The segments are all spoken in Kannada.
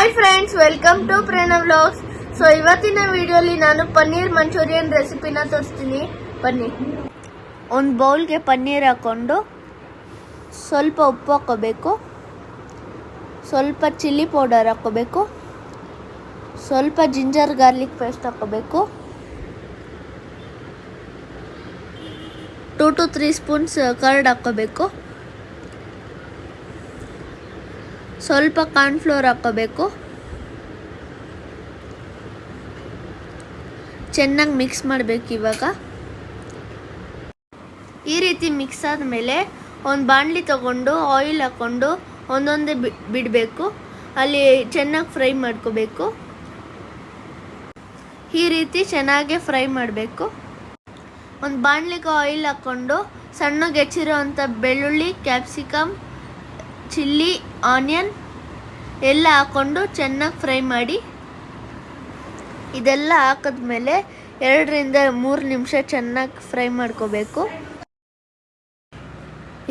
Hi friends, welcome to Prerana vlogs. So ಇವತ್ತಿನ ವಿಡಿಯೋಲಿ ನಾನು ಪನ್ನೀರ್ ಮಂಚೂರಿಯನ್ ರೆಸಿಪಿನ ತೋರಿಸ್ತೀನಿ. ಬನ್ನಿ. ಒಂದು ಬೌಲ್ಗೆ ಪನ್ನೀರ್ ಹಾಕೊಂಡು ಸ್ವಲ್ಪ ಉಪ್ಪು ಹಾಕೋಬೇಕು, ಸ್ವಲ್ಪ ಚಿಲ್ಲಿ ಪೌಡರ್ ಹಾಕೋಬೇಕು, ಸ್ವಲ್ಪ ಜಿಂಜರ್ ಗಾರ್ಲಿಕ್ ಪೇಸ್ಟ್ ಹಾಕೋಬೇಕು, 2 to 3 ಸ್ಪೂನ್ಸ್ ಕರ್ಡ್ ಹಾಕೋಬೇಕು, ಸ್ವಲ್ಪ ಕಾರ್ನ್ಫ್ಲೋರ್ ಹಾಕೋಬೇಕು, ಚೆನ್ನಾಗಿ ಮಿಕ್ಸ್ ಮಾಡಬೇಕು. ಇವಾಗ ಈ ರೀತಿ ಮಿಕ್ಸ್ ಆದಮೇಲೆ ಒಂದು ಬಾಣಲಿ ತಗೊಂಡು ಆಯಿಲ್ ಹಾಕ್ಕೊಂಡು ಒಂದೊಂದೇ ಬಿಡಬೇಕು. ಅಲ್ಲಿ ಚೆನ್ನಾಗಿ ಫ್ರೈ ಮಾಡ್ಕೋಬೇಕು. ಈ ರೀತಿ ಚೆನ್ನಾಗಿ ಫ್ರೈ ಮಾಡಬೇಕು. ಒಂದು ಬಾಣಲಿಗೆ ಆಯಿಲ್ ಹಾಕ್ಕೊಂಡು ಸಣ್ಣಗೆ ಹೆಚ್ಚಿರೋ ಅಂಥ ಬೆಳ್ಳುಳ್ಳಿ, ಕ್ಯಾಪ್ಸಿಕಮ್, ಚಿಲ್ಲಿ, ಆನಿಯನ್ ಎಲ್ಲ ಹಾಕ್ಕೊಂಡು ಚೆನ್ನಾಗಿ ಫ್ರೈ ಮಾಡಿ. ಇದೆಲ್ಲ ಹಾಕಿದ್ಮೇಲೆ 2 ರಿಂದ 3 ನಿಮಿಷ ಚೆನ್ನಾಗಿ ಫ್ರೈ ಮಾಡ್ಕೋಬೇಕು.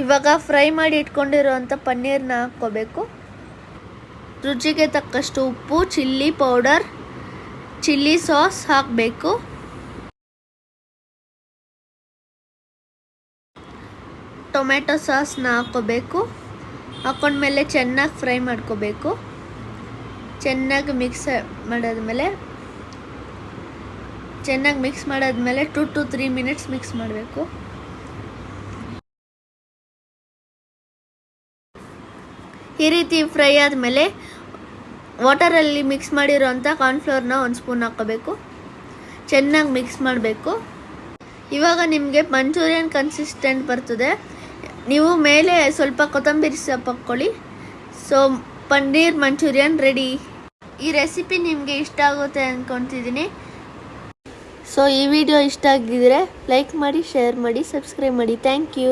ಇವಾಗ ಫ್ರೈ ಮಾಡಿ ಇಟ್ಕೊಂಡಿರೋವಂಥ ಪನ್ನೀರ್ನ ಹಾಕ್ಕೋಬೇಕು. ರುಚಿಗೆ ತಕ್ಕಷ್ಟು ಉಪ್ಪು, ಚಿಲ್ಲಿ ಪೌಡರ್, ಚಿಲ್ಲಿ ಸಾಸ್ ಹಾಕಬೇಕು. ಟೊಮೆಟೊ ಸಾಸ್ನ ಹಾಕ್ಕೋಬೇಕು. ಹಾಕೊಂಡ್ಮೇಲೆ ಚೆನ್ನಾಗಿ ಫ್ರೈ ಮಾಡ್ಕೋಬೇಕು. ಚೆನ್ನಾಗಿ ಮಿಕ್ಸ್ ಮಾಡಾದ್ಮೇಲೆ 2 to 3 ಮಿನಿಟ್ಸ್ ಮಿಕ್ಸ್ ಮಾಡಬೇಕು. ಈ ರೀತಿ ಫ್ರೈ ಆದಮೇಲೆ ವಾಟರಲ್ಲಿ ಮಿಕ್ಸ್ ಮಾಡಿರೋಂಥ ಕಾರ್ನ್ಫ್ಲೋರ್ನ 1 ಸ್ಪೂನ್ ಹಾಕೋಬೇಕು. ಚೆನ್ನಾಗಿ ಮಿಕ್ಸ್ ಮಾಡಬೇಕು. ಇವಾಗ ನಿಮಗೆ ಮಂಚೂರಿಯನ್ ಕನ್ಸಿಸ್ಟೆಂಟ್ ಬರ್ತದೆ. ನೀವು ಮೇಲೆ ಸ್ವಲ್ಪ ಕೊತ್ತಂಬರಿ ಸೊಪ್ಪು ಹಾಕ್ಕೊಳ್ಳಿ. So paneer manchurian ready. ಈ ರೆಸಿಪಿ ನಿಮಗೆ ಇಷ್ಟ ಆಗುತ್ತೆ ಅಂದ್ಕೊತಿದ್ದೀನಿ. ಸೊ ಈ ವಿಡಿಯೋ ಇಷ್ಟ ಆಗಿದ್ರೆ ಲೈಕ್ ಮಾಡಿ, ಶೇರ್ ಮಾಡಿ, ಸಬ್ಸ್ಕ್ರೈಬ್ ಮಾಡಿ. Thank you.